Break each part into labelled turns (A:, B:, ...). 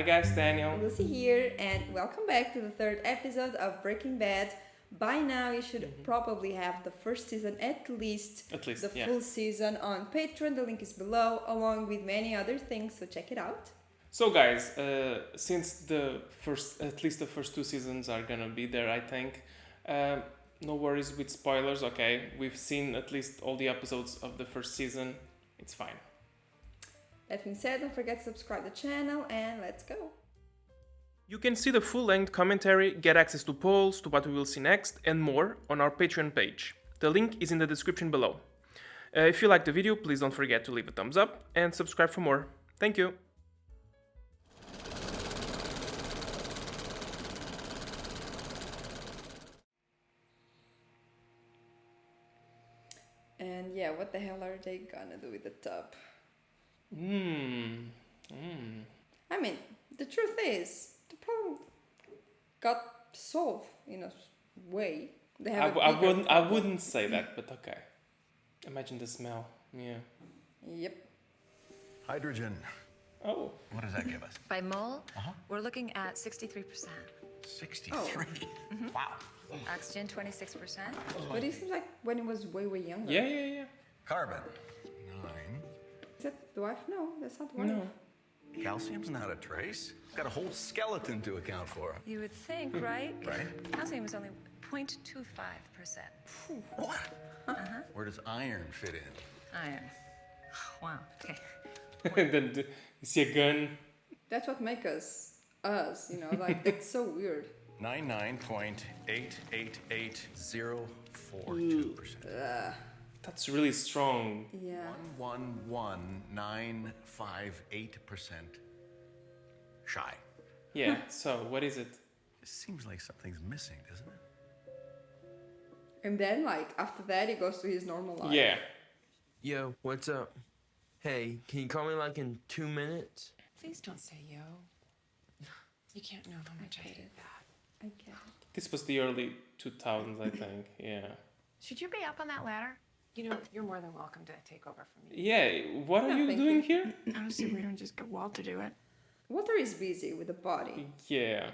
A: Hi guys, Daniel.
B: Lucy here, and welcome back to the third episode of Breaking Bad. By now, you should probably have the first season, at least the full season on Patreon. The link is below, along with many other things, so check it out.
A: So guys, since at least the first two seasons are gonna be there, I think, no worries with spoilers, okay? We've seen at least all the episodes of the first season, it's fine.
B: That being said, don't forget to subscribe to the channel, and let's go.
A: You can see the full-length commentary, get access to polls, to what we will see next, and more on our Patreon page. The link is in the description below. If you liked the video, please don't forget to leave a thumbs up and subscribe for more. Thank you!
B: And yeah, what the hell are they gonna do with the tub? I mean, the truth is, the problem got solved in a way. They have
A: I wouldn't say that, but okay. Imagine the smell. Yeah.
B: Yep.
C: Hydrogen.
A: Oh.
C: What does that give us?
D: By mole, we're looking at 63%.
C: 63?
D: Oh.
C: Wow.
D: Oxygen, 26%.
B: But it seems like when it was way younger.
A: Yeah.
C: Carbon. 9.
B: Is that the wife? No, that's not the wife.
A: No.
C: Calcium's not a trace. It's got a whole skeleton to account for.
D: You would think, right?
C: Right.
D: Calcium is only 0.25%.
C: What? Where does iron fit in?
D: Iron. Wow. Okay.
A: And then you see a gun.
B: That's what makes us, you know, like, that's so weird.
C: 99.888042%.
A: That's really strong.
B: Yeah.
C: 111,958% shy.
A: Yeah, so what is it?
C: It seems like something's missing, doesn't it?
B: And then, like, after that, he goes to his normal life.
A: Yeah.
E: Yo, what's up? Hey, can you call me like in 2 minutes?
F: Please don't say yo. You can't know how much I hate that.
B: I get it.
A: This was the early 2000s, I think. Yeah.
F: Should you be up on that ladder? You know, you're more than welcome to take over from me.
A: Yeah, what are you
B: thank
A: doing
B: you.
A: here?
F: Honestly, we don't just get Walt to do it.
B: Walter is busy with the body.
A: Yeah.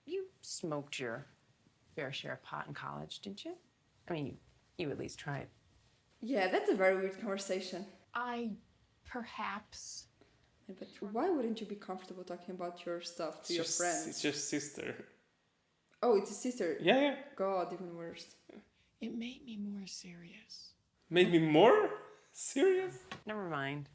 F: You smoked your fair share of pot in college, didn't you? I mean, you at least tried.
B: Yeah, that's a very weird conversation.
F: Perhaps.
B: Yeah, but why wouldn't you be comfortable talking about your stuff to your friends?
A: It's just sister.
B: Oh, it's a sister.
A: Yeah.
B: God, even worse.
F: It made me more serious.
A: Made me more serious?
F: Never mind.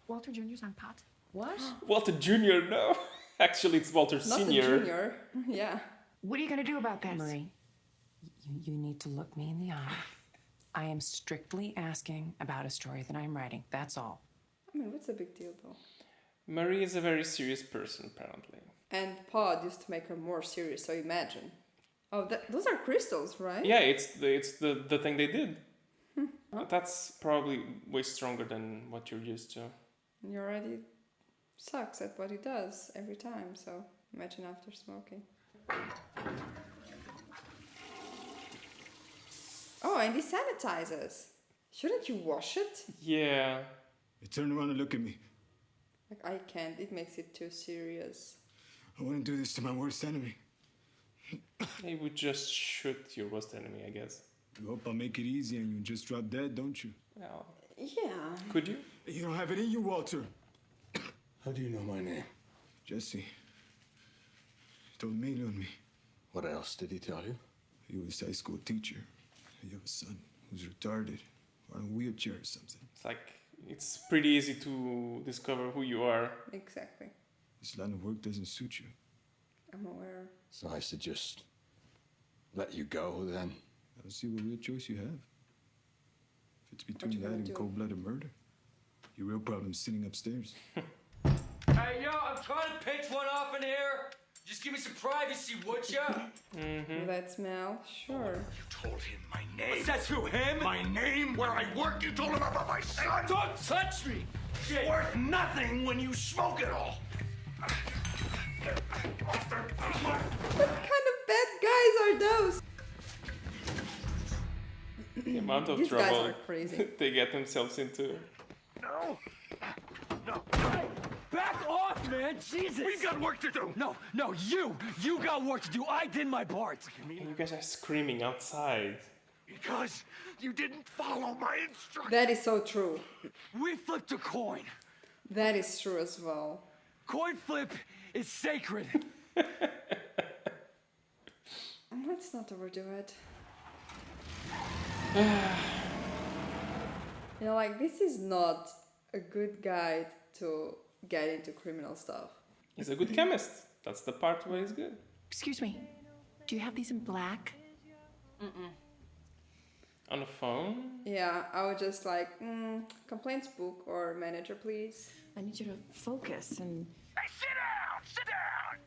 F: Walter Jr.'s on pot. What?
A: Walter Jr., no. Actually, it's Walter
B: Not
A: Sr.
B: the junior. Yeah.
F: What are you going to do about this? Marie, you need to look me in the eye. I am strictly asking about a story that I'm writing. That's all.
B: I mean, what's the big deal, though?
A: Marie is a very serious person, apparently.
B: And Pod used to make her more serious, so imagine. Oh, those are crystals, right?
A: Yeah, it's the thing they did. That's probably way stronger than what you're used to.
B: He already sucks at what he does every time, so imagine after smoking. Oh, and he sanitizes. Shouldn't you wash it?
A: Yeah.
G: You turn around and look at me.
B: Like, I can't. It makes it too serious.
G: I wouldn't do this to my worst enemy.
A: He would just shoot your worst enemy, I guess.
G: You hope I'll make it easy and you just drop dead, don't you?
A: Well,
B: Yeah.
A: could you?
G: You don't have it in you, Walter.
C: How do you know my name?
G: Jesse. He told me on me.
C: What else did he tell you?
G: He was a high school teacher. You have a son who's retarded or on a wheelchair or something.
A: It's like, it's pretty easy to discover who you are.
B: Exactly.
G: This line of work doesn't suit you.
B: I'm aware.
C: So I should just let you go then?
G: I don't see what real choice you have. If it's
B: you
G: between that
B: gonna
G: and
B: do?
G: cold-blooded murder, your real problem's sitting upstairs.
H: Hey, yo, I'm trying to pitch one off in here. Just give me some privacy, would ya?
B: Will that smell? Sure.
C: You told him my name.
H: What's that to him?
C: My name, where I work, you told him about my son.
H: Don't touch me! Shit.
C: Worth nothing when you smoke it all.
B: What kind of bad guys are those?
A: The amount of
B: These guys
A: trouble
B: are crazy.
A: they get themselves into.
C: No. No.
H: Back off, man! Jesus!
C: We've got work to do!
H: No, you got work to do. I did my part.
A: And you guys are screaming outside.
C: Because you didn't follow my instructions.
B: That is so true.
H: We flipped a coin.
B: That is true as well.
H: Coin flip is sacred.
B: Let's not overdo it. You know, like, this is not a good guide to get into criminal stuff.
A: He's a good chemist. That's the part where he's good.
F: Excuse me. Do you have these in black?
A: On the phone?
B: Yeah, I would just like, complaints book or manager, please.
F: I need you to focus and...
C: Hey, sit down! Sit down!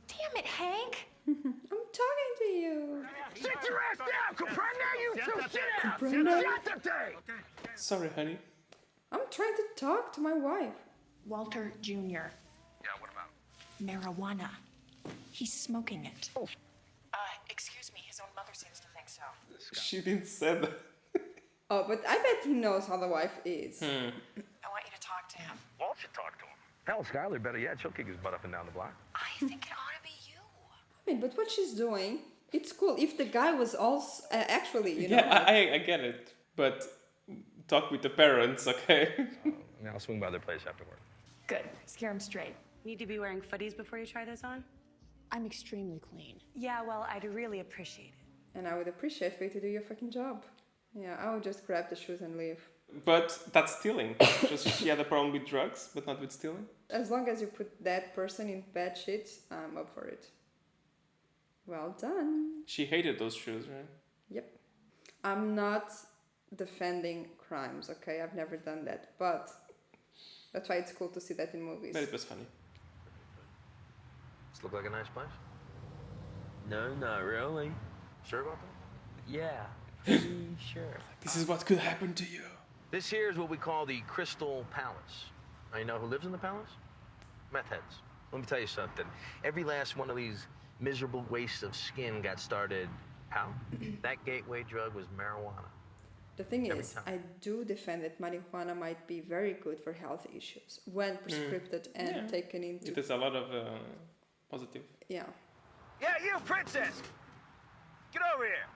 F: Damn it, Hank!
B: I'm talking to you.
C: Sit your ass down! Comprende? You two, sit down!
B: Comprende?
C: Siéntate!
A: Sorry, honey.
B: I'm trying to talk to my wife.
F: Walter Jr.
C: Yeah, what about?
F: Marijuana. He's smoking it. Excuse me, his own mother seems to think so.
A: She didn't say that.
B: Oh, but I bet he knows how the wife is.
F: I want you to talk to him.
C: Walt should talk to him. Hell, Skylar, better yet, she'll kick his butt up and down the block.
F: I think it ought to be you.
B: I mean, but what she's doing, it's cool. If the guy was also, actually, you know.
A: Yeah, I get it. But talk with the parents, okay?
C: I'll swing by their place after work.
F: Good. Scare him straight.
I: Need to be wearing footies before you try those on?
F: I'm extremely clean.
I: Yeah, well, I'd really appreciate it.
B: And I would appreciate for you to do your fucking job. Yeah, I would just grab the shoes and leave.
A: But that's stealing. Just she had a problem with drugs, but not with stealing.
B: As long as you put that person in bad shit, I'm up for it. Well done.
A: She hated those shoes, right?
B: Yep. I'm not defending crimes, okay? I've never done that. But that's why it's cool to see that in movies.
A: But it was funny.
C: This look like a nice place?
E: No, not really.
C: Sure about that?
E: Yeah, pretty sure.
A: This is what could happen to you.
C: This here is what we call the Crystal Palace. Now, you know who lives in the palace? Meth heads. Let me tell you something. Every last one of these miserable wastes of skin got started how? That gateway drug was marijuana.
B: The thing
C: Every
B: is,
C: time.
B: I do defend that marijuana might be very good for health issues when prescribed and taken into...
A: It has a lot of positive.
B: Yeah.
C: Yeah, you, princess! Get over here!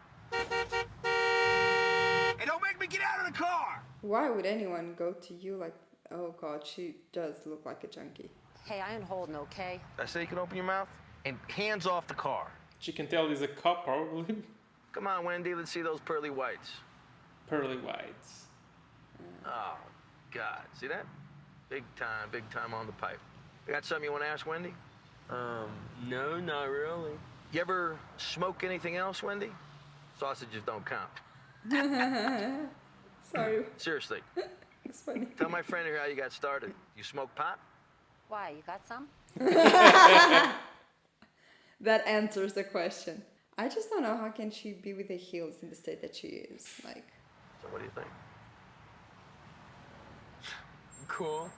C: Hey, don't make me get out of the car!
B: Why would anyone go to you like, oh god, she does look like a junkie?
I: Hey, I ain't holding, okay?
C: I say you can open your mouth and hands off the car.
A: She can tell he's a cop, probably.
C: Come on, Wendy, let's see those pearly whites.
A: Pearly whites.
C: Oh, God. See that? Big time on the pipe. You got something you want to ask Wendy?
E: No, not really.
C: You ever smoke anything else, Wendy? Sausages don't count.
B: Sorry,
C: Seriously.
B: it's funny.
C: Tell my friend here how you got started. You smoke pot?
I: Why, you got some?
B: That answers the question. I just don't know how can she be with the heels in the state that she is. Like,
C: So what do you think?
E: Cool.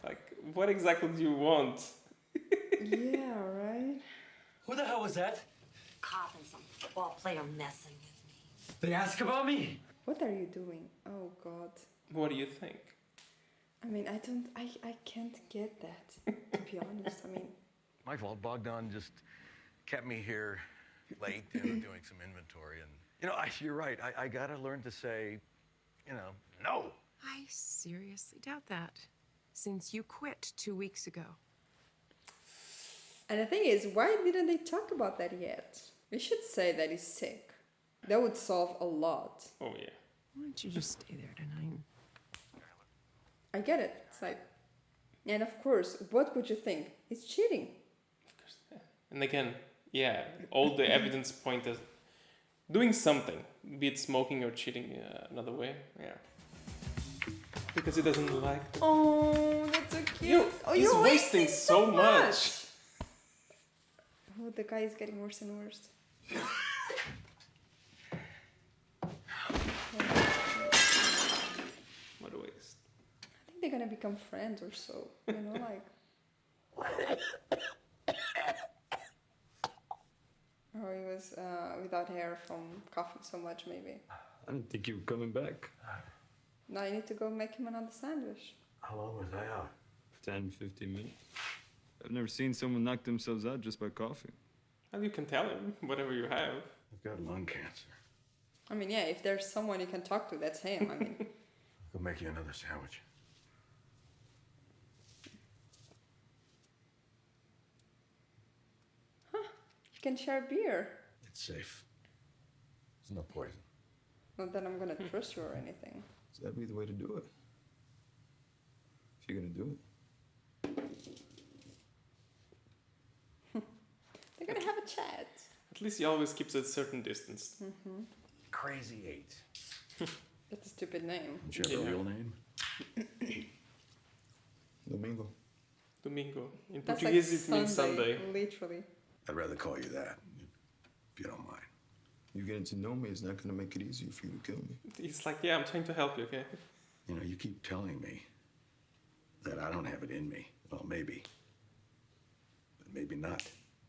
A: Like, what exactly do you want?
B: yeah, right?
H: Who the hell was that?
I: Cop and some football player messing with me.
H: They ask about me.
B: What are you doing? Oh god.
A: What do you think?
B: I mean, I can't get that, to be honest. I mean,
J: My fault. Bogdan just kept me here late and doing some inventory. And, you know, you're right. I got to learn to say, you know, no.
F: I seriously doubt that. Since you quit 2 weeks ago.
B: and the thing is, why didn't they talk about that yet? We should say that he's sick. That would solve a lot.
A: Oh, yeah.
F: Why don't you just stay there tonight?
B: I get it. It's like, and of course, what would you think? He's cheating.
A: Of course. Yeah. And again, yeah, all the evidence point is doing something, be it smoking or cheating another way. Yeah. Because he doesn't like it.
B: Oh, that's so cute.
A: He's
B: you're
A: wasting so much.
B: Oh, the guy is getting worse and worse.
A: What a waste.
B: I think they're gonna become friends or so. You know, like. Oh, he was without hair from coughing so much, maybe.
G: I didn't think you were coming back.
B: Now you need to go make him another sandwich.
J: How long was I out?
G: 10, 15 minutes. I've never seen someone knock themselves out just by coughing.
A: Well, you can tell him whatever you have.
J: I've got lung cancer.
B: I mean, yeah, if there's someone you can talk to, that's him. I mean,
J: I'll make you another sandwich.
B: you can share beer.
J: It's safe. There's no poison.
B: Not that I'm gonna trust you or anything.
G: So that'd be the way to do it. If you're gonna do it.
B: They're gonna have a chat.
A: At least he always keeps a certain distance.
J: Crazy 8.
B: That's a stupid name.
J: Don't you have a real name?
G: Domingo.
A: Domingo. In
B: That's
A: Portuguese,
B: like
A: it means Sunday.
B: Literally.
J: I'd rather call you that, if you don't mind.
G: You getting to know me is not gonna make it easier for you to kill me.
A: He's like, yeah, I'm trying to help you, okay?
J: You know, you keep telling me that I don't have it in me. Well, maybe. But maybe not.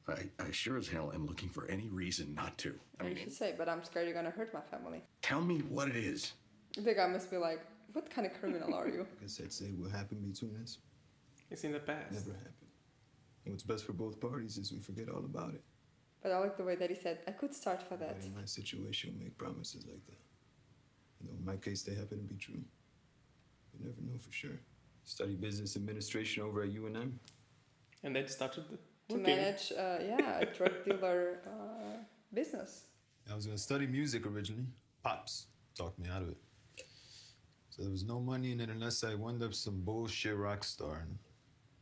J: I sure as hell am looking for any reason not to.
B: You should say, but I'm scared you're gonna hurt my family.
J: Tell me what it is.
B: The guy must be like, what kind of criminal are you?
G: Like I said, say what happened between us.
A: It's in the past.
G: Never happened. And what's best for both parties is we forget all about it.
B: But I like the way that he said, I could start for that.
G: But in my situation, we'll make promises like that. You know, in my case, they happen to be true. You never know for sure. Study business administration over at UNM.
A: And then started
B: To manage, a drug dealer business.
G: I was gonna study music originally. Pops talked me out of it. So there was no money in it unless I wound up some bullshit rock star. And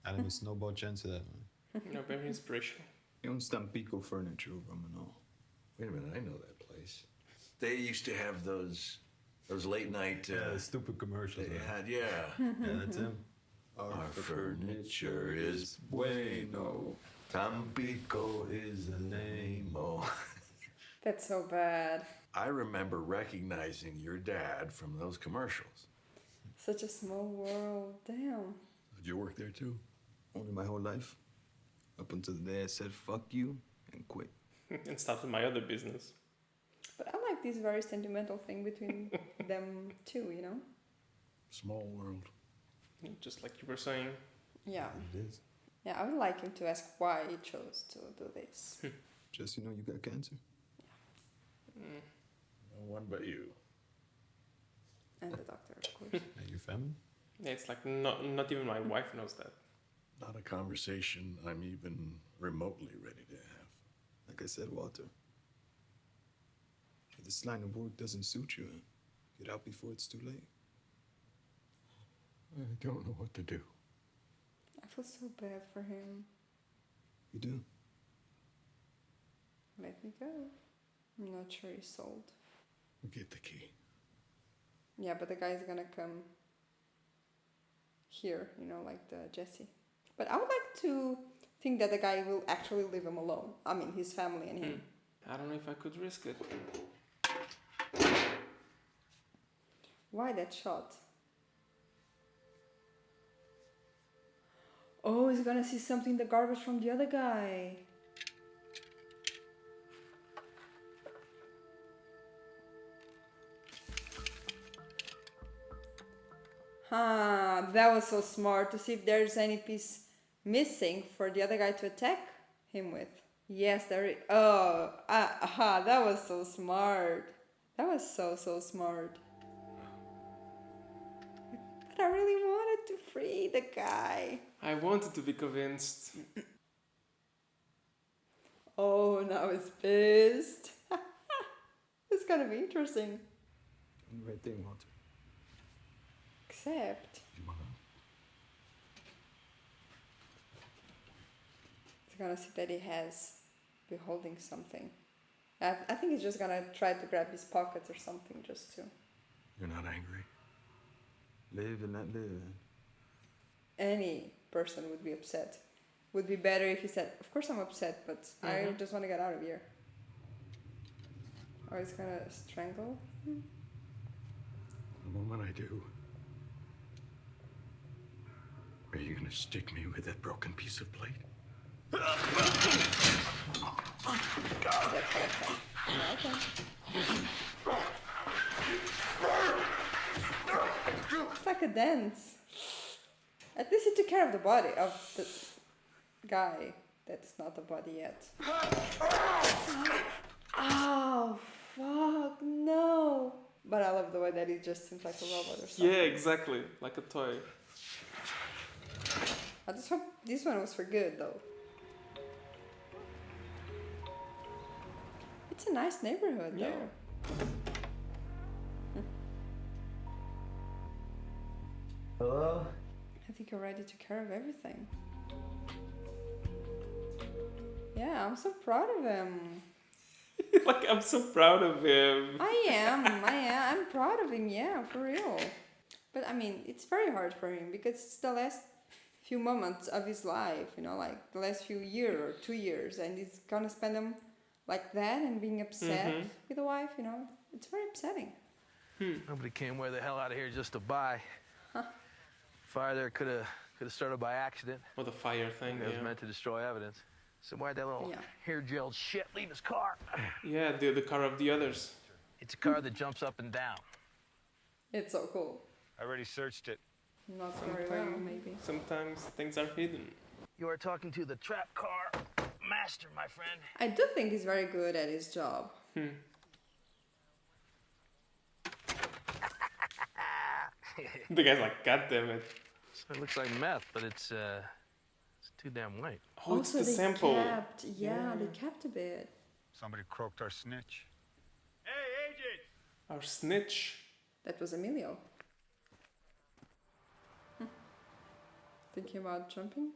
G: I didn't miss no ball chance of that, man.
A: You know, very inspirational.
G: You don't Tampico furniture over Manal.
J: Wait a minute, I know that place. They used to have those late night...
G: stupid commercials.
J: They
G: right?
J: had, yeah.
G: Yeah, that's him.
J: Our furniture is bueno. Tampico is the name. Oh.
B: That's so bad.
J: I remember recognizing your dad from those commercials.
B: Such a small world. Damn.
J: Did you work there too?
G: Only my whole life. Up until the day I said, fuck you, and quit.
A: And started my other business.
B: But I like this very sentimental thing between them two, you know?
J: Small world.
A: Just like you were saying.
B: Yeah.
G: It is.
B: Yeah, I would like him to ask why he chose to do this.
G: Just, you know, you got cancer.
J: No one but you.
B: And the doctor, of course.
G: And your family?
A: Yeah, it's like not even my wife knows that.
J: Not a conversation I'm even remotely ready to have.
G: Like I said, Walter, if this line of work doesn't suit you, get out before it's too late.
J: I don't know what to do.
B: I feel so bad for him.
G: You do?
B: Let me go. I'm not sure he's sold.
J: Get the key.
B: Yeah, but the guy's gonna come here, you know, like the Jesse. But I would like to think that the guy will actually leave him alone. I mean, his family and him.
A: I don't know if I could risk it.
B: Why that shot? Oh, he's gonna see something in the garbage from the other guy. That was so smart, to see if there's any piece missing for the other guy to attack him with. Yes, there is. Oh, that was so smart. That was so smart. But I really wanted to free the guy.
A: I wanted to be convinced.
B: Oh, now he's pissed. It's gonna be interesting.
G: Right thing, Walter.
B: Except he's gonna see that he has be holding something. I think he's just gonna try to grab his pockets or something just to.
J: You're not angry?
G: Live and not live.
B: Any person would be upset. Would be better if he said, of course I'm upset, but I just want to get out of here. Or he's gonna strangle him.
J: The moment I do, are you gonna stick me with that broken piece of plate?
B: It's like a dance. At least he took care of the body of the guy. That's not the body yet. Oh, fuck, no. But I love the way that he just seems like a robot or something.
A: Yeah, exactly. Like a toy.
B: I just hope this one was for good, though. It's a nice neighborhood, though.
E: Hello?
B: I think he already took care of everything. Yeah, I'm so proud of him.
A: Like, I'm so proud of him.
B: I am. I'm proud of him, yeah, for real. But I mean, it's very hard for him because it's the last few moments of his life, you know, like the last few years or 2 years, and he's gonna spend them like that and being upset with the wife, you know. It's very upsetting.
C: Nobody came way the hell out of here just to buy. Fire there could have started by accident.
A: Or the fire thing,
C: It was meant to destroy evidence. So why'd that little hair-gelled shit leave his car?
A: Yeah, the car of the others.
C: It's a car that jumps up and down.
B: It's so cool.
K: I already searched it.
B: Not very well, maybe.
A: Sometimes things are hidden.
C: You are talking to the trap car master, my friend.
B: I do think he's very good at his job.
A: The guy's like, God damn it.
C: So it looks like meth, but it's too damn white.
A: Oh, it's
B: Also,
A: the
B: they
A: sample.
B: Kept, they kept a bit.
K: Somebody croaked our snitch. Hey, agent!
A: Our snitch.
B: That was Emilio. Thinking about jumping?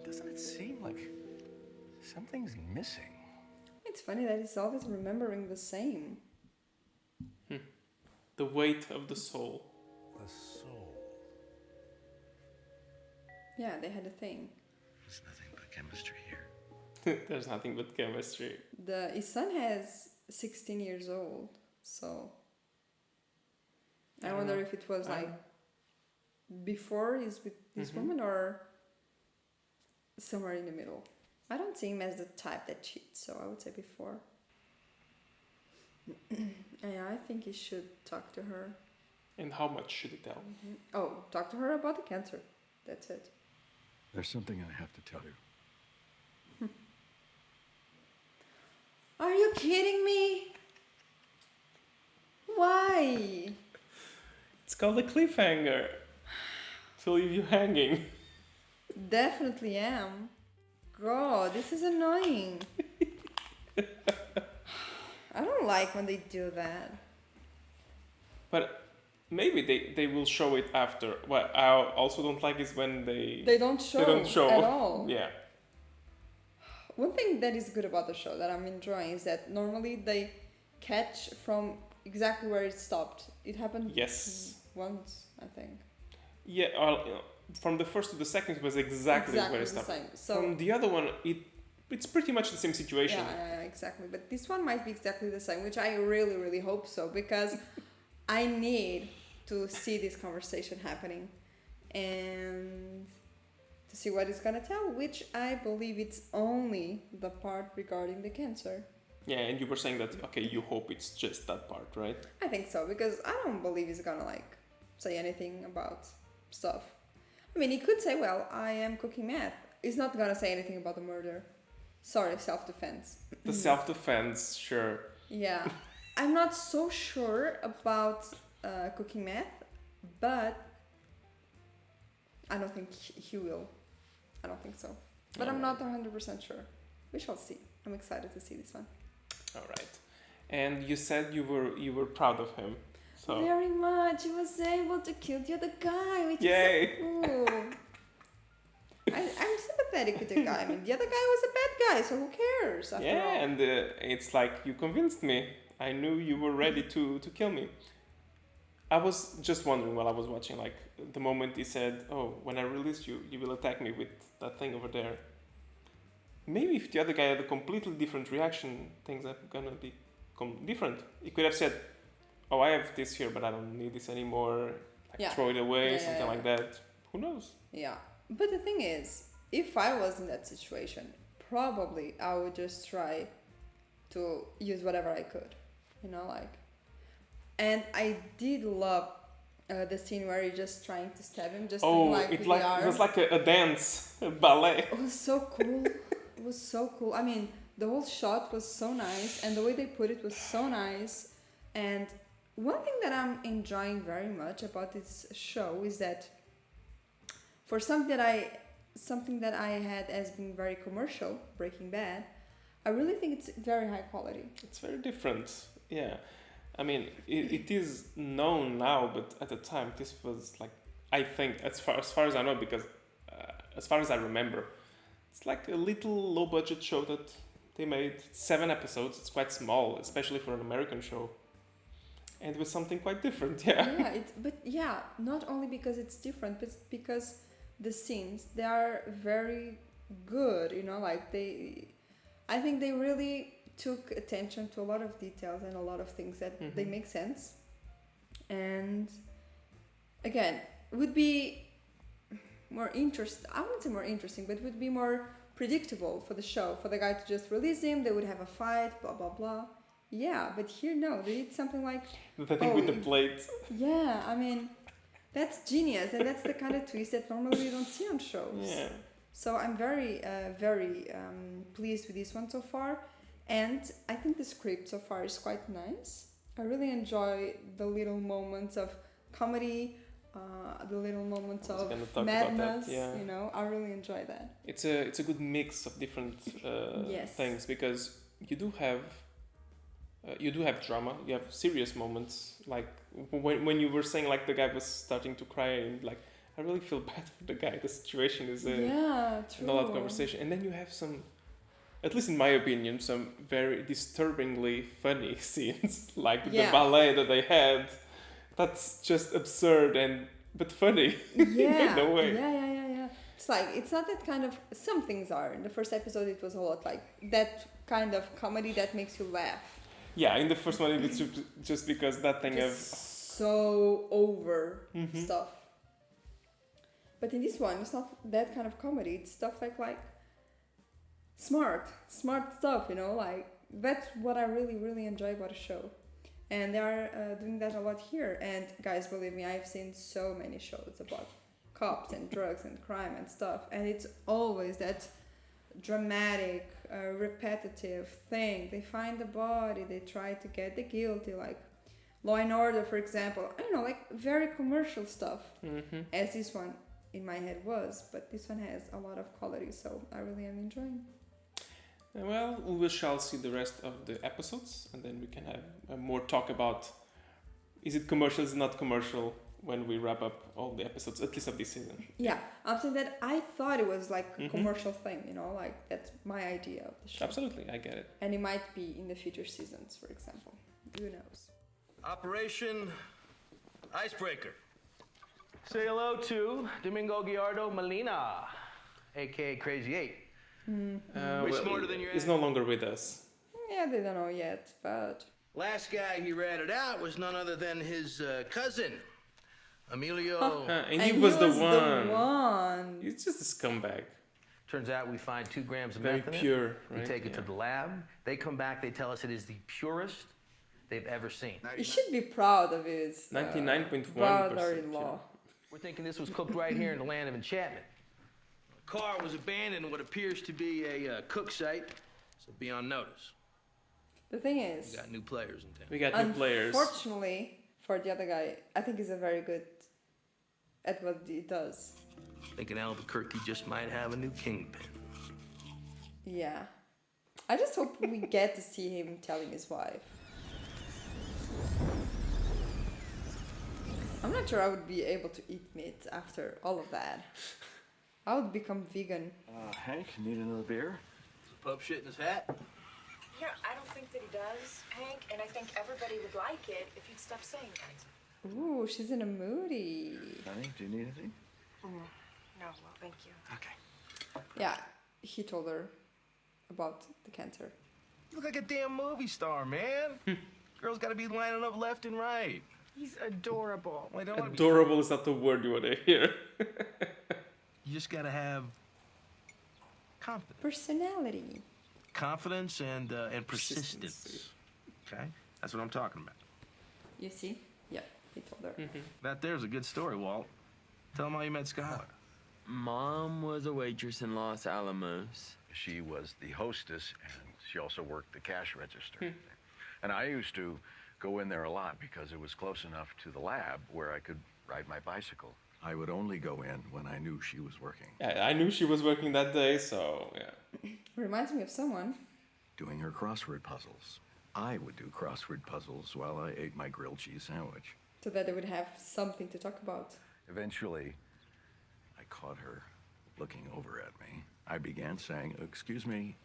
J: Doesn't it seem like something's missing?
B: It's funny that he's always remembering the same.
A: The weight of the soul.
J: The soul.
B: Yeah, they had a thing.
J: There's nothing but chemistry here.
A: There's nothing but chemistry.
B: His son has 16 years old, so I wonder if it was like before he's with this woman or somewhere in the middle. I don't see him as the type that cheats, so I would say before. Yeah, I think he should talk to her.
A: And how much should he tell?
B: Oh, talk to her about the cancer. That's it.
J: There's something I have to tell you.
B: Are you kidding me? Why?
A: It's called a cliffhanger. To leave you hanging.
B: Definitely am. God, this is annoying. I don't like when they do that.
A: But maybe they will show it after. What I also don't like is when they
B: don't show at all.
A: Yeah.
B: One thing that is good about the show that I'm enjoying is that normally they catch from exactly where it stopped. It happened once, I think.
A: Yeah, from the first to the second was exactly where it stopped.
B: The same. So
A: from the other one, it's pretty much the same situation.
B: Yeah, exactly. But this one might be exactly the same, which I really, really hope so, because I need to see this conversation happening and to see what it's gonna tell, which I believe it's only the part regarding the cancer.
A: Yeah, and you were saying that, okay, you hope it's just that part, right?
B: I think so, because I don't believe he's gonna say anything about stuff. I mean, he could say, well, I am cooking meth. He's not gonna say anything about the murder. Sorry, self-defense.
A: The self-defense, sure.
B: Yeah. I'm not so sure about cooking meth, but I don't think he will. I don't think so. But I'm not 100% sure. We shall see. I'm excited to see this one.
A: All right. And you said you were proud of him. So
B: very much. He was able to kill the other guy, which
A: Yay.
B: is so cool. I'm sympathetic with the guy. I mean, the other guy was a bad guy, so who cares? After all?
A: and it's like you convinced me. I knew you were ready to kill me. I was just wondering while I was watching, like the moment he said, "Oh, when I release you, you will attack me with that thing over there." Maybe if the other guy had a completely different reaction, things are gonna be different. He could have said, "Oh, I have this here, but I don't need this anymore. Throw it away," something like that. Who knows?
B: Yeah. But the thing is, if I was in that situation, probably I would just try to use whatever I could, And I did love The scene where you're just trying to stab him, just
A: it was like a dance, a ballet.
B: It was so cool. It was so cool. I mean, the whole shot was so nice, and the way they put it was so nice. And one thing that I'm enjoying very much about this show is that for something that I had as being very commercial, Breaking Bad, I really think it's very high quality.
A: It's very different, yeah. I mean, it is known now, but at the time, this was like, I think, as far as I know, because as far as I remember, it's like a little low-budget show that they made. 7 episodes. It's quite small, especially for an American show. And it was something quite different, yeah.
B: Yeah, not only because it's different, but because the scenes, they are very good, you know, like I think they really took attention to a lot of details and a lot of things that they make sense. And again, would be more interesting, I wouldn't say more interesting, but would be more predictable for the show, for the guy to just release him, they would have a fight, blah, blah, blah. Yeah, but here, no, they did something like...
A: The thing with the plate.
B: Yeah, I mean, that's genius, and that's the kind of twist that normally you don't see on shows.
A: Yeah.
B: So I'm very, very pleased with this one so far, and I think the script so far is quite nice. I really enjoy the little moments of comedy, the little moments of madness.
A: Yeah.
B: You know, I really enjoy that.
A: It's a good mix of different things, because you do have drama, you have serious moments, like when you were saying like the guy was starting to cry, and like I really feel bad for the guy. The situation is
B: true.
A: A lot of conversation, and then you have some, at least in my opinion, some very disturbingly funny scenes, like the ballet that they had. That's just absurd but funny.
B: Yeah,
A: in a way.
B: Yeah. It's like, it's not that kind of, some things are. In the first episode it was a lot like that kind of comedy that makes you laugh.
A: Yeah, in the first one it was just because that thing of...
B: so over stuff. But in this one, it's not that kind of comedy. It's stuff like smart stuff, you know, like that's what I really, really enjoy about a show. And they are doing that a lot here. And guys, believe me, I've seen so many shows about cops and drugs and crime and stuff. And it's always that dramatic, repetitive thing. They find the body, they try to get the guilty, like Law and Order, for example. I don't know, like very commercial stuff, as this one in my head was. But this one has a lot of quality, so I really am enjoying.
A: Well, we shall see the rest of the episodes, and then we can have more talk about is it commercial, is it not commercial, when we wrap up all the episodes, at least of this season.
B: Yeah, after that, I thought it was like a commercial thing, you know, like that's my idea of the show.
A: Absolutely, I get it.
B: And it might be in the future seasons, for example. Who knows?
C: Operation Icebreaker. Say hello to Domingo Gallardo Molina, aka Crazy 8. Way smarter than your
A: he's no longer with us.
B: Yeah, they don't know yet, but...
C: Last guy he ratted out was none other than his cousin, Emilio.
A: And he was the one. He's just a scumbag.
C: Turns out we find 2 grams of
A: very
C: meth in
A: pure,
C: it.
A: right?
C: We take it to the lab. They come back, they tell us it is the purest they've ever seen.
B: He should be proud of his
A: 99.1%
B: brother-in-law.
C: We're thinking this was cooked right here in the land of enchantment. The car was abandoned in what appears to be a cook site, so be on notice.
B: The thing is...
C: We got new players in town.
A: We got new players.
B: Unfortunately, for the other guy, I think he's a very good at what he does.
C: Thinking Albuquerque just might have a new kingpin.
B: Yeah. I just hope we get to see him telling his wife. I'm not sure I would be able to eat meat after all of that. I would become vegan.
J: Hank, need another beer?
C: Pub shit in his hat?
L: Yeah, I don't think that he does, Hank, and I think everybody would like it if you'd stop saying that.
B: Ooh, she's in a moody.
J: Honey, do you need anything?
L: No, well, thank you.
J: Okay.
B: Yeah, he told her about the cancer.
C: You look like a damn movie star, man. Girls gotta be lining up left and right.
L: He's adorable.
C: Well, I don't wanna
A: Adorable is not the word you want to hear.
C: You just gotta have confidence.
B: Personality.
C: Confidence and persistence. Okay? That's what I'm talking about.
B: You see? Yeah. he told her.
M: That there's a good story, Walt. Tell him how you met Skylar.
E: Mom was a waitress in Los Alamos.
J: She was the hostess, and she also worked the cash register. And I used to go in there a lot because it was close enough to the lab where I could ride my bicycle. I would only go in when I knew she was working.
A: Yeah, I knew she was working that day, so yeah.
B: Reminds me of someone.
J: Doing her crossword puzzles. I would do crossword puzzles while I ate my grilled cheese sandwich.
B: So that they would have something to talk about.
J: Eventually, I caught her looking over at me. I began saying, "Excuse me,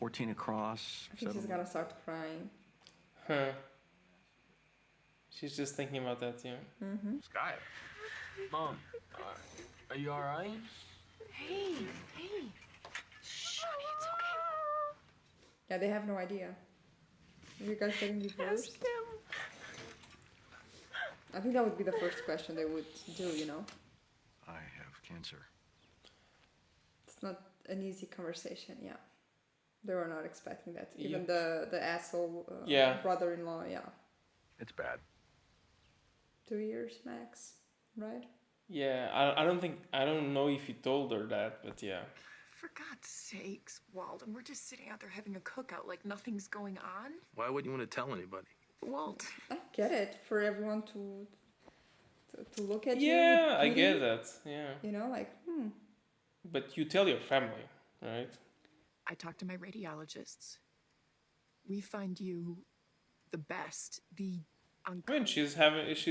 J: 14 across."
B: I think she's gonna start crying.
A: Huh. She's just thinking about that, yeah.
M: Skylar.
E: Mom, are you all right?
I: Hey. Shh, honey, it's okay.
B: Yeah, they have no idea. Are you guys getting divorced? I think that would be the first question they would do, you know?
J: I have cancer.
B: It's not an easy conversation, yeah. They were not expecting that. Even the asshole brother-in-law, yeah.
J: It's bad.
B: 2 years max, right?
A: Yeah, I don't know if he told her that, but yeah.
L: For God's sakes, Walden, we're just sitting out there having a cookout like nothing's going on.
M: Why wouldn't you want to tell anybody?
L: Walt.
B: I get it, for everyone to look at you.
A: Yeah, I get that, yeah.
B: You know, like,
A: But you tell your family, right?
L: I talked to my radiologists. We find you the best, the
A: I mean, she's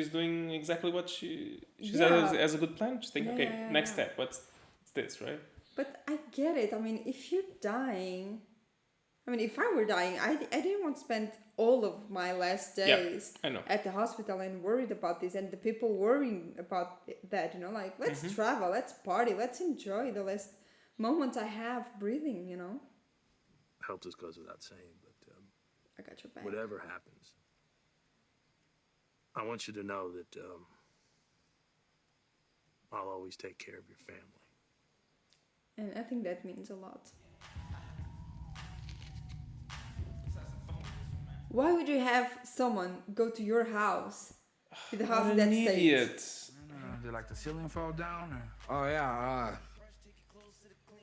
A: doing exactly what she
B: Yeah.
A: has a good plan. She's thinking,
B: Yeah,
A: okay,
B: yeah,
A: next
B: yeah.
A: step, what's this, right?
B: But I get it. I mean, if you're dying, I mean, if I were dying, I didn't want to spend all of my last days
A: I know.
B: at the hospital and worried about this, and the people worrying about that, you know, like, let's travel, let's party, let's enjoy the last moments I have breathing, you know.
M: I hope this goes without saying, but
B: I got your back.
M: whatever happens, I want you to know that I'll always take care of your family.
B: And I think that means a lot. Why would you have someone go to your house with the house in that state?
A: Idiot.
K: Did like the ceiling fall down? Or?
N: Oh, yeah,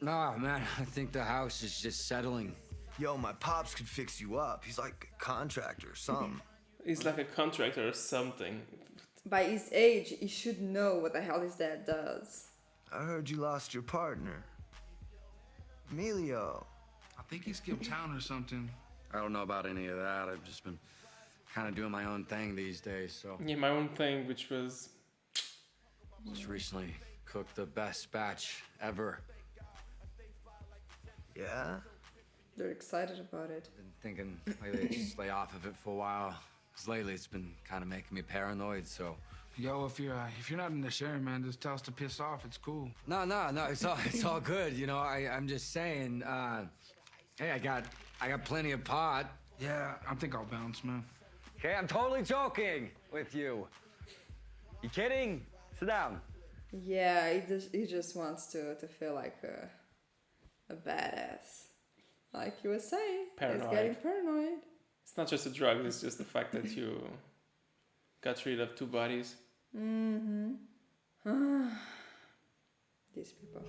N: no, man, I think the house is just settling.
O: Yo, my pops could fix you up. He's like a contractor or something.
A: He's like a contractor or something.
B: By his age, he should know what the hell his dad does.
O: I heard you lost your partner. Emilio.
K: I think he skipped town or something.
N: I don't know about any of that. I've just been kind of doing my own thing these days, so.
A: Yeah, my own thing, which was...
N: Just recently cooked the best batch ever.
O: Yeah?
B: They're excited about it.
N: Been thinking maybe I'd just lay off of it for a while. Because lately it's been kind of making me paranoid, so.
K: Yo, if you're not in the sharing, man, just tell us to piss off. It's cool.
N: No, it's all good. You know, I'm just saying. Hey, I got plenty of pot.
K: Yeah, I think I'll bounce, man.
N: Okay, I'm totally joking with you. You kidding? Sit down.
B: Yeah, he just wants to feel like a badass. Like you were saying,
A: Paranoid.
B: he's getting paranoid.
A: It's not just a drug, it's just the fact that you got rid of two bodies.
B: These people.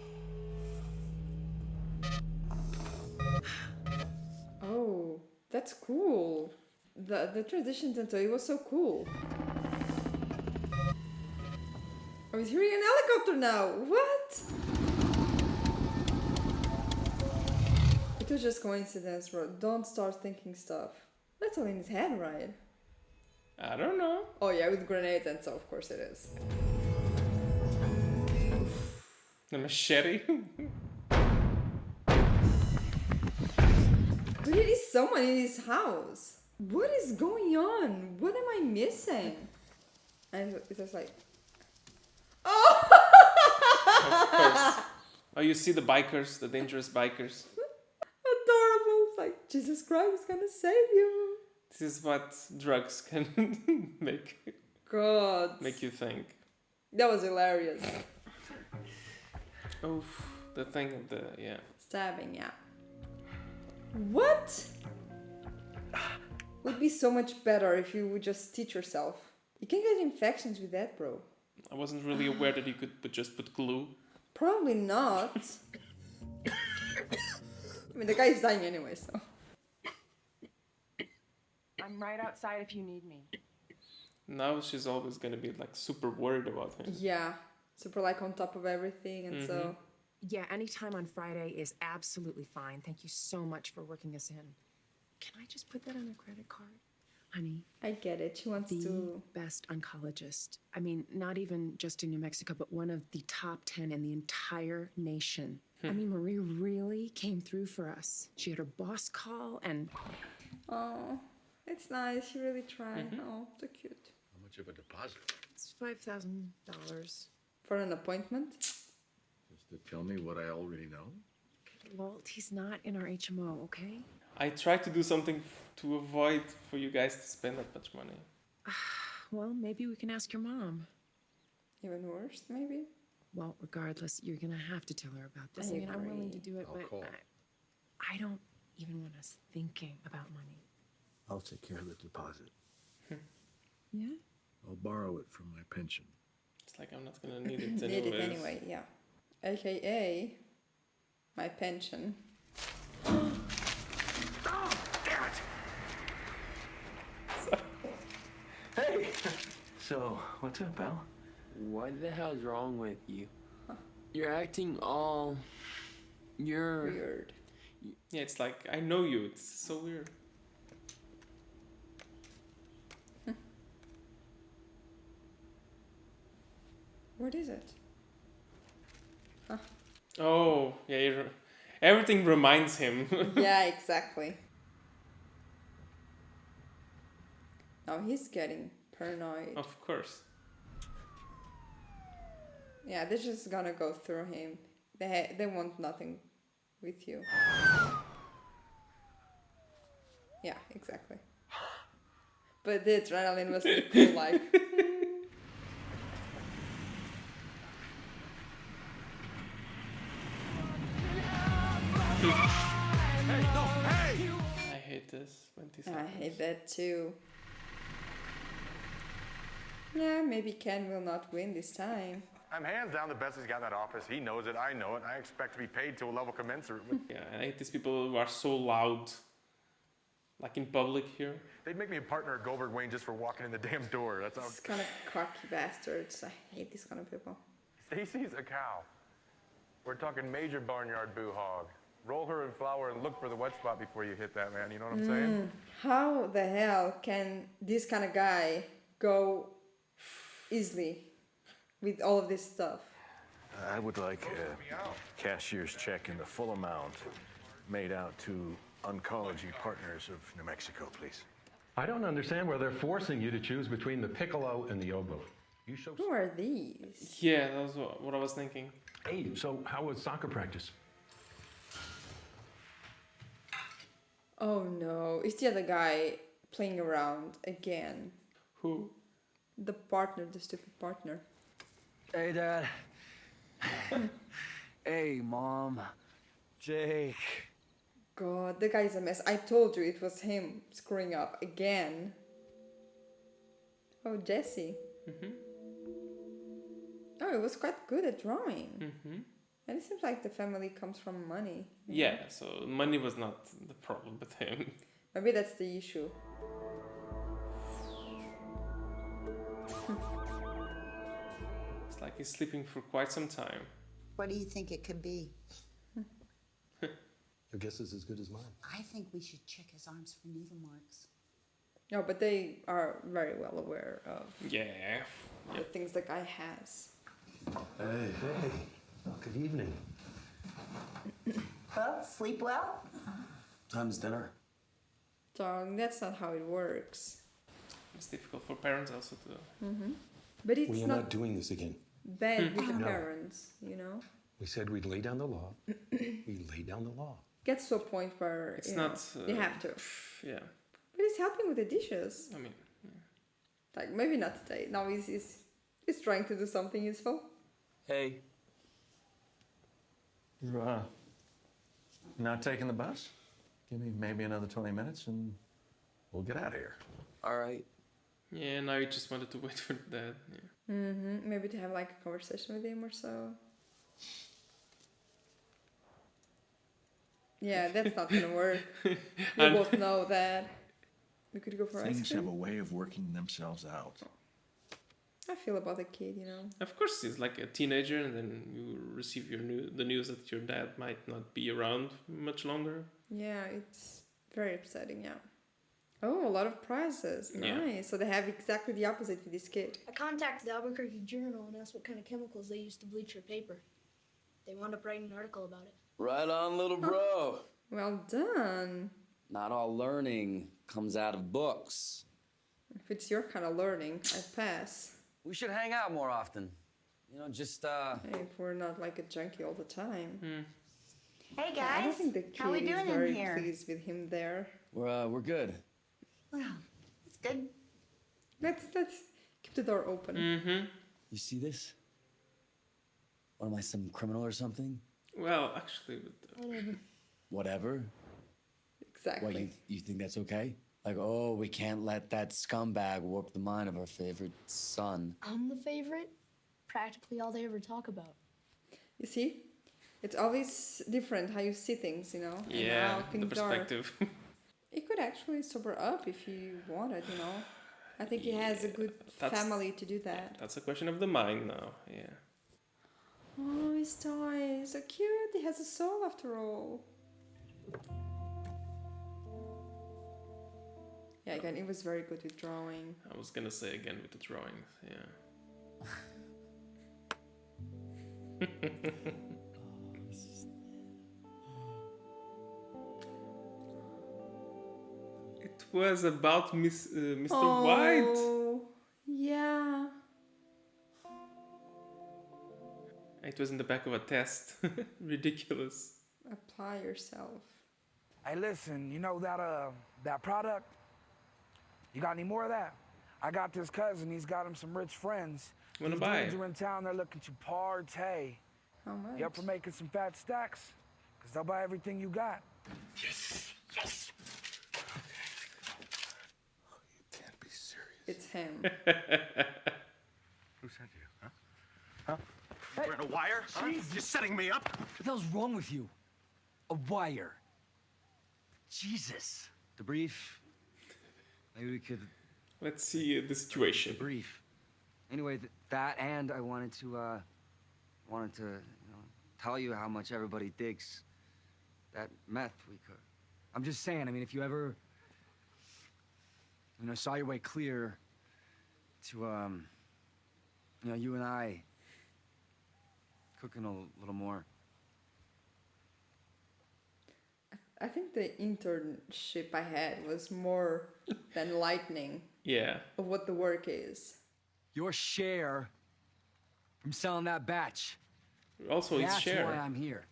B: Oh, that's cool. The transition into it was so cool. I was hearing an helicopter now. What? It was just coincidence, bro. Don't start thinking stuff. That's all in his head, right?
A: I don't know.
B: Oh yeah, with grenades, and so of course it is.
A: The machete?
B: But it is someone in his house. What is going on? What am I missing? And it's just like... Oh!
A: Of course. Oh, you see the bikers, the dangerous bikers.
B: Adorable. It's like, Jesus Christ is gonna save you.
A: This is what drugs can make you think.
B: That was hilarious.
A: Oof, the thing of the, yeah.
B: Stabbing, yeah. What? Would be so much better if you would just teach yourself. You can get infections with that, bro.
A: I wasn't really aware that you could just put glue.
B: Probably not. I mean, the guy is dying anyway, so.
F: I'm right outside if you need me.
A: Now she's always gonna be like super worried about him.
B: Yeah, super like on top of everything, and so.
F: Yeah, anytime on Friday is absolutely fine. Thank you so much for working us in. Can I just put that on a credit card? Honey,
B: I get it. She wants to.
F: Best oncologist. I mean, not even just in New Mexico, but one of the top 10 in the entire nation. I mean, Marie really came through for us. She had her boss call and...
B: Oh, it's nice. She really tried. Oh, so cute.
J: How much of a deposit?
F: It's $5,000.
B: For an appointment?
J: Just to tell me what I already know?
F: Walt, he's not in our HMO, okay?
A: I tried to do something to avoid for you guys to spend that much money.
F: Well, maybe we can ask your mom.
B: Even worse, maybe?
F: Well, regardless, you're gonna have to tell her about this.
B: I
F: I mean, I'm willing to
B: agree.
F: do it,
J: I'll
F: but
J: call.
F: I don't even want us thinking about money.
J: I'll take care of the deposit.
F: Yeah?
J: I'll borrow it from my pension.
A: It's like I'm not gonna need it
B: Need
A: anyways.
B: it anyway, yeah. AKA my pension.
M: Hey! So, what's up, pal?
E: What the hell's wrong with you? You're acting all... You're...
B: Weird.
A: Yeah, it's like, I know you. It's so weird.
B: What is it? Huh.
A: Oh, yeah, everything reminds him.
B: Yeah, exactly. Now he's getting paranoid.
A: Of course.
B: Yeah, they're just gonna go through him. They want nothing with you. Yeah, exactly. But the adrenaline must be cool, like.
A: Hey, no, hey! I hate this. 20 seconds.
B: I hate that too. Yeah, maybe Ken will not win this time.
K: I'm hands down the best he's got in that office. He knows it, I know it, and I expect to be paid to a level commensurate with...
A: Yeah, I hate these people who are so loud. Like in public here.
K: They'd make me a partner at Goldberg Wayne just for walking in the damn door. That's how...
B: These kind of cocky bastards. I hate these kind of people.
K: Stacy's a cow. We're talking major barnyard boo hog. Roll her in flour and look for the wet spot before you hit that, man. You know what I'm saying?
B: How the hell can this kind of guy go easily with all of this stuff?
J: I would like a cashier's check in the full amount made out to Oncology Partners of New Mexico, please.
P: I don't understand why they're forcing you to choose between the piccolo and the oboe. You show...
B: Who are these?
A: Yeah, that was what I was thinking.
P: Hey, so how was soccer practice?
B: Oh no, it's the other guy playing around again.
A: Who?
B: The partner, the stupid partner.
N: Hey, Dad. Hey, Mom. Jake.
B: God, the guy's a mess. I told you it was him screwing up again. Oh, Jesse. Oh, it was quite good at drawing. And it seems like the family comes from money.
A: Yeah, so money was not the problem with him.
B: Maybe that's the issue.
A: It's like he's sleeping for quite some time.
Q: What do you think it could be?
P: Your guess is as good as mine.
Q: I think we should check his arms for needle marks.
B: No, but they are very well aware of
A: the
B: things the guy has.
P: Hey. Good evening.
Q: Well, sleep well?
P: Time's dinner.
B: So that's not how it works.
A: It's difficult for parents also to...
B: But it's
P: We are not doing this again.
B: bad with the
P: No.
B: parents, you know?
P: We said we'd lay down the law. We lay down the law.
B: Gets to a point where
A: It's
B: you
A: not...
B: know, you have to.
A: Yeah.
B: But he's helping with the dishes.
A: I mean...
B: Like, maybe not today. Now he's trying to do something useful.
M: Hey. You not taking the bus? Give me maybe another 20 minutes and
J: we'll get out of here.
E: All right.
A: Yeah, now you just wanted to wait for that. Yeah.
B: Maybe to have like a conversation with him or so. Yeah, that's not gonna work. We both know that. We could go for ice
J: Things
B: cream.
J: have a way of working themselves out.
B: I feel about the kid, you know.
A: Of course, he's like a teenager, and then you receive the news that your dad might not be around much longer.
B: Yeah, it's very upsetting, yeah. Oh, a lot of prizes. Nice.
A: Yeah.
B: So they have exactly the opposite for this kid.
R: I contacted the Albuquerque Journal and asked what kind of chemicals they use to bleach their paper. They wound up writing an article about it.
S: Right on, little bro.
B: Well done.
S: Not all learning comes out of books.
B: If it's your kind of learning, I'd pass.
S: We should hang out more often. You know, just,
B: Hey, if we're not like a junkie all the time.
Q: Hey
B: I
Q: guys,
B: don't think the kid
Q: how we doing
B: is very
Q: in here?
B: pleased with him there.
S: we're good.
Q: Well, it's good.
B: Let's keep the door open.
S: You see this? What am I, some criminal or something?
A: Well, actually,
S: Whatever.
B: Exactly.
S: What, you think that's okay? Like, oh, we can't let that scumbag warp the mind of our favorite son.
R: I'm the favorite. Practically all they ever talk about.
B: You see? It's always different how you see things, you know? And
A: yeah,
B: how
A: the
B: things
A: perspective.
B: It could actually sober up if you wanted, you know? I think he has a good family to do that.
A: That's a question of the mind now, yeah.
B: Oh, his toy is so cute. He has a soul after all. Yeah, again, it was very good with drawing.
A: I was gonna say again with the drawings, yeah. It was about Mr. White.
B: Oh, yeah.
A: It was in the back of a test. Ridiculous.
B: Apply yourself.
T: Hey, listen, you know that product? You got any more of that? I got this cousin. He's got him some rich friends.
A: Wanna
T: These
A: buy
T: dudes
A: it?
T: are in town. They're looking to partay.
B: How much?
T: You up for making some fat stacks? Because they'll buy everything you got.
J: Yes, yes.
T: You can't be serious.
B: It's him.
J: Who sent you, huh? Huh? We're in a wire? Huh? You're setting me up?
N: What the hell's wrong with you? A wire. Jesus.
S: Debrief. Maybe we could...
A: Let's see the situation.
N: Debrief. Anyway, that and I wanted to, tell you how much everybody digs that meth we cook. I'm just saying, I mean, if you ever, saw your way clear to, you and I cooking a little more.
B: I think the internship I had was more than lightning of what the work is.
N: Your share from selling that batch.
A: Also, his share.
N: That's why I'm here.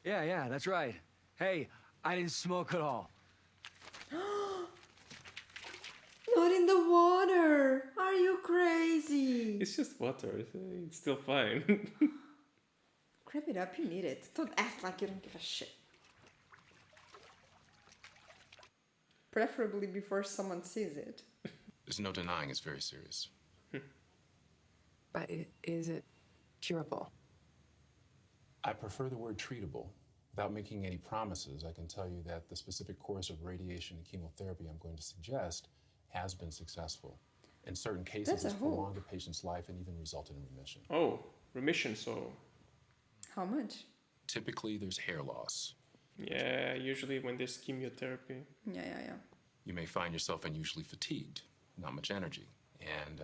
N: Yeah, that's right. Hey, I didn't smoke at all.
B: Not in the water. Are you crazy?
A: It's just water. It's still fine.
B: Grab it up. You need it. Don't act like you don't give a shit. Preferably before someone sees it.
U: There's no denying it's very serious.
F: But is it curable?
P: I prefer the word treatable. Without making any promises, I can tell you that the specific course of radiation and chemotherapy I'm going to suggest has been successful. In certain cases, it's prolonged a patient's life and even resulted in remission.
A: Oh, remission, so...
B: How much?
U: Typically, there's hair loss.
A: Yeah, usually when there's chemotherapy.
B: Yeah.
U: You may find yourself unusually fatigued, not much energy. And,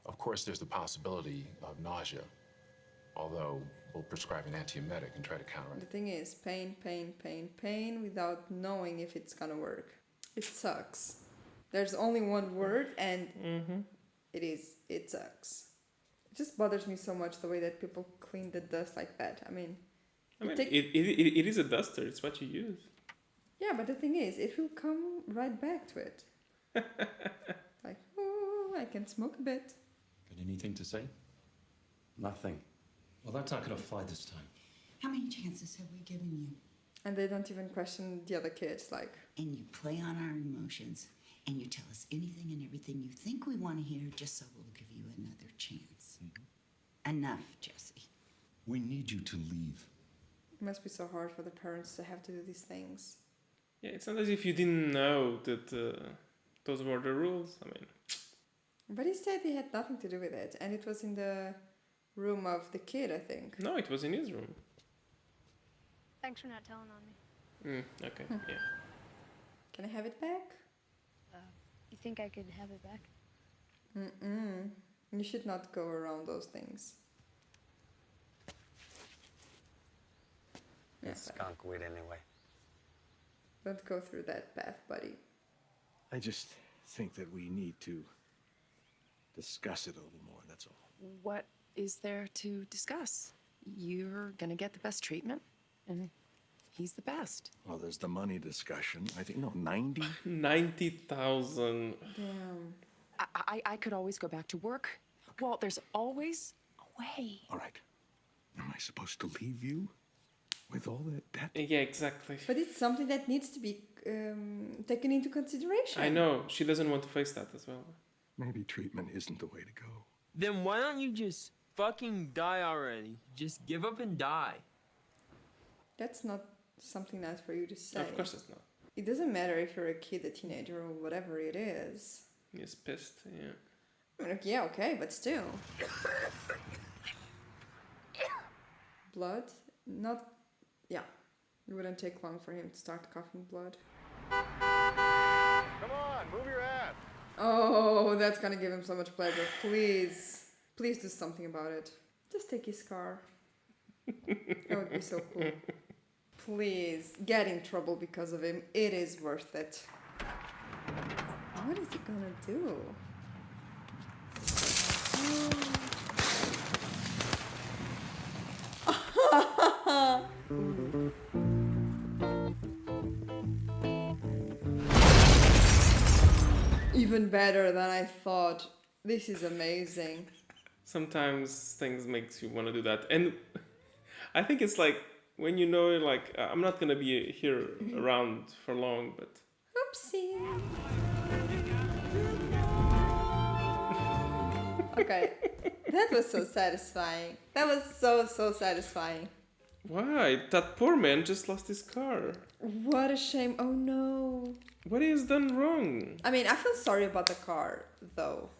U: of course, there's the possibility of nausea, although we'll prescribe an antiemetic and try to counteract
B: The
U: it.
B: thing is, pain without knowing if it's gonna work. It sucks. There's only one word, and it sucks. It just bothers me so much the way that people clean the dust like that. I mean,
A: it is a duster. It's what you use.
B: Yeah, but the thing is, it will come right back to it. Like, oh, I can smoke a bit.
V: Got anything to say?
S: Nothing.
V: Well, that's not going to fly this time.
Q: How many chances have we given you?
B: And they don't even question the other kids, like...
Q: And you play on our emotions, and you tell us anything and everything you think we want to hear, just so we'll give you another chance. Enough, Jesse.
J: We need you to leave.
B: It must be so hard for the parents to have to do these things.
A: Yeah, it's not as if you didn't know that those were the rules. I mean...
B: But he said he had nothing to do with it, and it was in the room of the kid, I think.
A: No, it was in his room.
D: Thanks for not telling on me.
A: Okay, yeah.
B: Can I have it back?
D: You think I could have it back?
B: You should not go around those things.
V: It's skunk weed anyway.
B: Don't go through that path, buddy.
J: I just think that we need to discuss it a little more, that's all.
F: What is there to discuss? You're gonna get the best treatment, and he's the best.
J: Well, there's the money discussion. I think, 90?
A: 90,000.
B: Damn.
F: I could always go back to work. Well, there's always a way.
J: All right. Am I supposed to leave you with all that debt?
A: Yeah, exactly.
B: But it's something that needs to be taken into consideration.
A: I know. She doesn't want to face that as well.
J: Maybe treatment isn't the way to go.
E: Then why don't you just fucking die already? Just give up and die.
B: That's not something nice for you to say.
A: Of course it's not.
B: It doesn't matter if you're a kid, a teenager, or whatever it is.
A: He's pissed, yeah.
B: I mean, yeah, okay, but still. Blood? Not... Yeah. It wouldn't take long for him to start coughing blood.
K: Come on, move your ass.
B: Oh, that's gonna give him so much pleasure. Please. Please do something about it. Just take his car. That would be so cool. Please, get in trouble because of him. It is worth it. What is he gonna do? Even better than I thought. This is amazing.
A: Sometimes things makes you want to do that. And I think it's like, when you know, like, I'm not going to be here around for long, but...
B: Oopsie. Okay, that was so satisfying. That was so satisfying.
A: Why? That poor man just lost his car.
B: What a shame. Oh no.
A: What is done wrong?
B: I mean, I feel sorry about the car, though.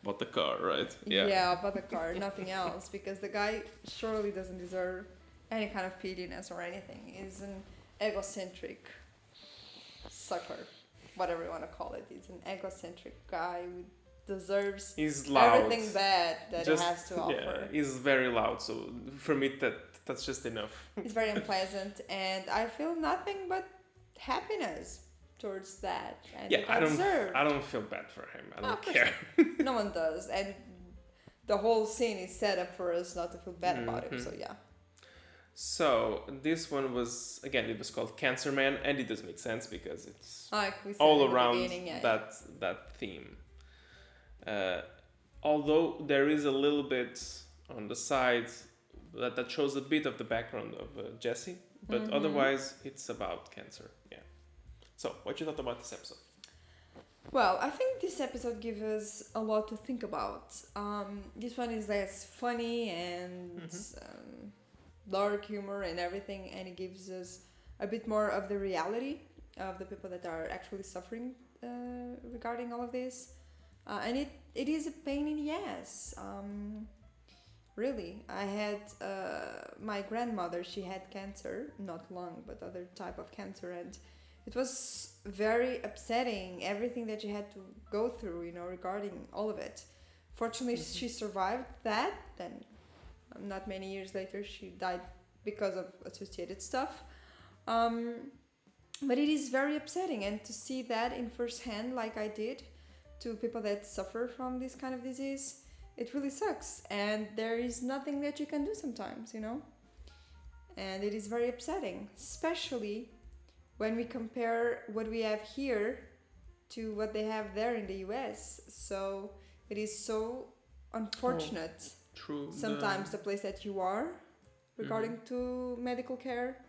A: About the car, right?
B: Yeah, about the car, nothing else. Because the guy surely doesn't deserve any kind of pittiness or anything. He's an egocentric sucker. Whatever you want to call it. He's an egocentric guy who deserves everything bad that he has to offer.
A: Yeah, he's very loud, so for me that's just enough.
B: He's very unpleasant, and I feel nothing but happiness towards that. And
A: yeah, I don't feel bad for him. I don't care.
B: No one does, and the whole scene is set up for us not to feel bad about him. So yeah.
A: So this one was, again, it was called Cancer Man, and it does make sense because it's
B: like we said
A: all around that theme. Although there is a little bit on the side that shows a bit of the background of Jesse, but otherwise it's about cancer. Yeah. So, what you thought about this episode?
B: Well, I think this episode gives us a lot to think about. This one is less funny and dark humor and everything, and it gives us a bit more of the reality of the people that are actually suffering regarding all of this. And it is a pain in the ass. Really. I had my grandmother, she had cancer, not lung, but other type of cancer, and it was very upsetting, everything that she had to go through, regarding all of it. Fortunately, she survived that, then not many years later, she died because of associated stuff. But it is very upsetting, and to see that in first hand, like I did, to people that suffer from this kind of disease, it really sucks, and there is nothing that you can do sometimes, and it is very upsetting, especially when we compare what we have here to what they have there in the US. So it is so unfortunate sometimes the place that you are regarding to medical care.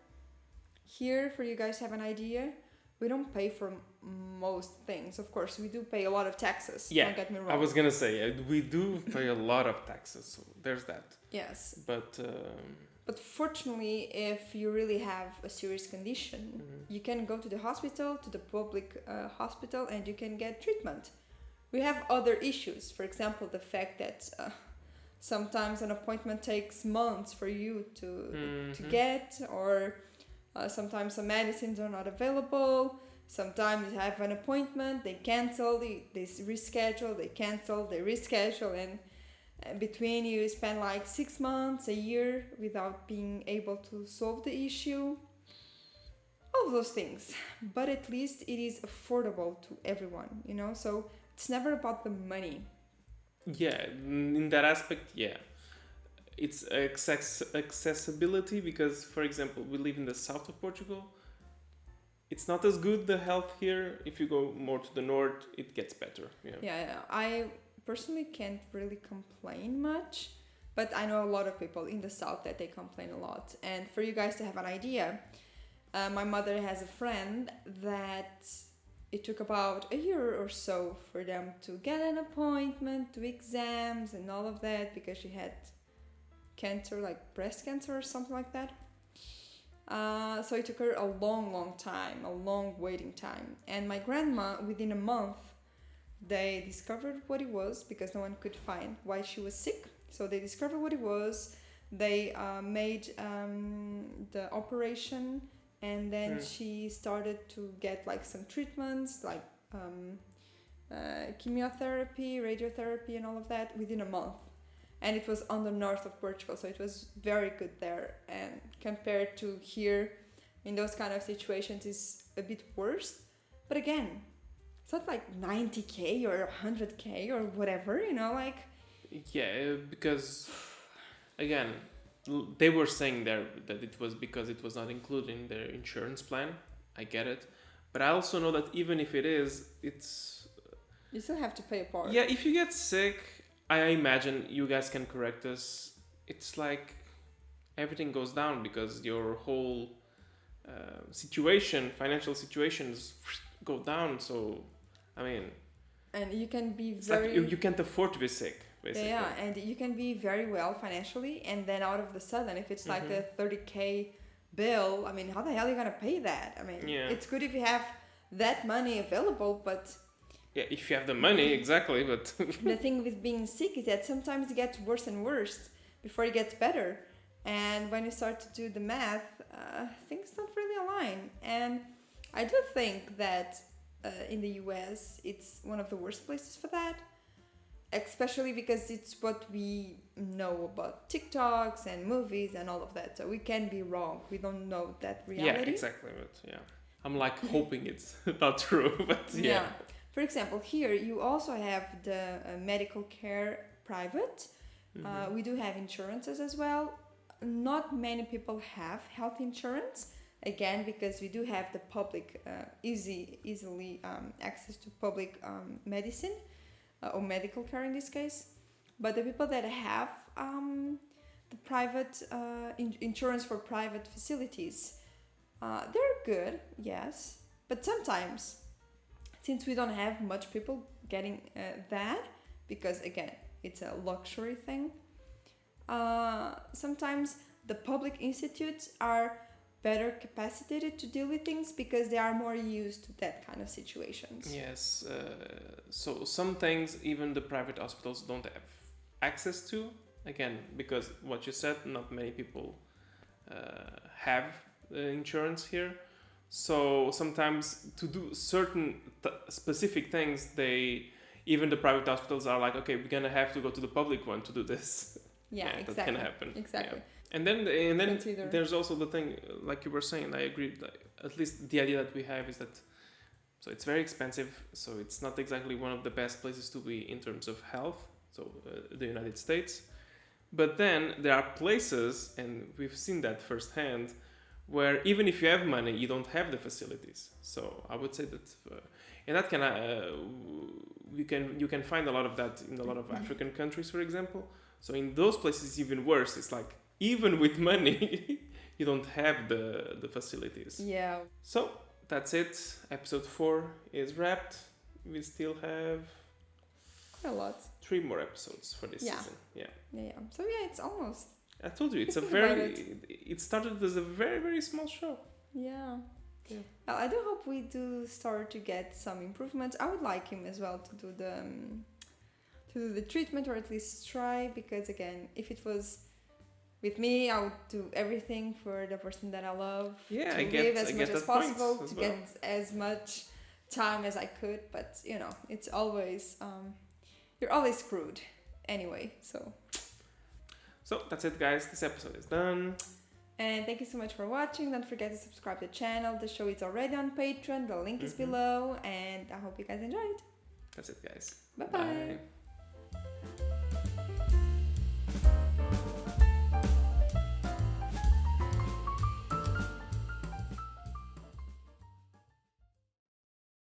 B: Here, for you guys to have an idea, we don't pay for most things. Of course, we do pay a lot of taxes.
A: Yeah,
B: don't get me wrong.
A: I was gonna say we do pay a lot of taxes, so there's that.
B: Yes.
A: But
B: fortunately, if you really have a serious condition, you can go to the hospital, to the public hospital, and you can get treatment. We have other issues. For example, the fact that sometimes an appointment takes months for you to get, or sometimes some medicines are not available. Sometimes you have an appointment, they cancel, they reschedule, they cancel, they reschedule, and between you spend like 6 months, a year without being able to solve the issue. All of those things. But at least it is affordable to everyone, you know? So it's never about the money.
A: Yeah, in that aspect, yeah. It's accessibility because, for example, we live in the south of Portugal. It's not as good, the health here. If you go more to the north, it gets better.
B: Yeah. I personally can't really complain much, but I know a lot of people in the south that they complain a lot. And for you guys to have an idea, my mother has a friend that it took about a year or so for them to get an appointment, do exams and all of that, because she had cancer, like breast cancer or something like that. So it took her a long time, a long waiting time. And my grandma, within a month, they discovered what it was, because no one could find why she was sick. So they discovered what it was. They made the operation, and then she started to get like some treatments, like chemotherapy, radiotherapy, and all of that within a month. And it was on the north of Portugal, so it was very good there. And compared to here, in those kind of situations, is a bit worse. But again, it's not like 90k or 100k or whatever, you know, like.
A: Yeah, because again, they were saying there that it was because it was not included in their insurance plan. I get it, but I also know that even if it is, it's.
B: You still have to pay a part.
A: Yeah, if you get sick, I imagine you guys can correct us. It's like everything goes down because your whole financial situations go down. So, I mean,
B: and you can be
A: very. Like you can't afford to be sick, basically.
B: Yeah, and you can be very well financially, and then out of the sudden, if it's like a 30k bill, I mean, how the hell are you gonna pay that? I mean, it's good if you have that money available, but.
A: Yeah, if you have the money, exactly, but...
B: The thing with being sick is that sometimes it gets worse and worse before it gets better. And when you start to do the math, things don't really align. And I do think that in the US, it's one of the worst places for that. Especially because it's what we know about TikToks and movies and all of that. So we can be wrong. We don't know that reality.
A: Yeah, exactly, but yeah. I'm like hoping it's not true, but yeah.
B: For example, here you also have the medical care private. We do have insurances as well. Not many people have health insurance, again, because we do have the public, easily access to public medicine or medical care in this case. But the people that have the private insurance for private facilities, they're good, yes, but sometimes, since we don't have much people getting that, because again, it's a luxury thing, sometimes the public institutes are better capacitated to deal with things because they are more used to that kind of situations.
A: Yes, so some things even the private hospitals don't have access to, again, because what you said, not many people have insurance here. So sometimes to do certain specific things, even the private hospitals are like, okay, we're gonna have to go to the public one to do this.
B: Yeah, exactly.
A: That can happen.
B: Exactly.
A: Yeah. And then there's also the thing, like you were saying, I agree. Like, at least the idea that we have is that, so it's very expensive. So it's not exactly one of the best places to be in terms of health. So the United States, but then there are places, and we've seen that firsthand, where even if you have money, you don't have the facilities. So I would say that, and that you can find a lot of that in a lot of African countries, for example. So in those places, even worse. It's like even with money, you don't have the facilities.
B: Yeah.
A: So that's it. Episode 4 is wrapped. We still have
B: quite a lot.
A: 3 more episodes for this season. Yeah.
B: So yeah, it's almost.
A: I told you, it started as a very, very small show.
B: Yeah. I do hope we do start to get some improvements. I would like him as well to do the treatment, or at least try, because again, if it was with me, I would do everything for the person that I love.
A: Yeah,
B: to live as much as possible, to get as much time as I could. But you know, it's always you're always screwed anyway. So
A: that's it, guys. This episode is done.
B: And thank you so much for watching. Don't forget to subscribe to the channel. The show is already on Patreon. The link is below. And I hope you guys enjoyed.
A: That's it, guys.
B: Bye-bye. Bye.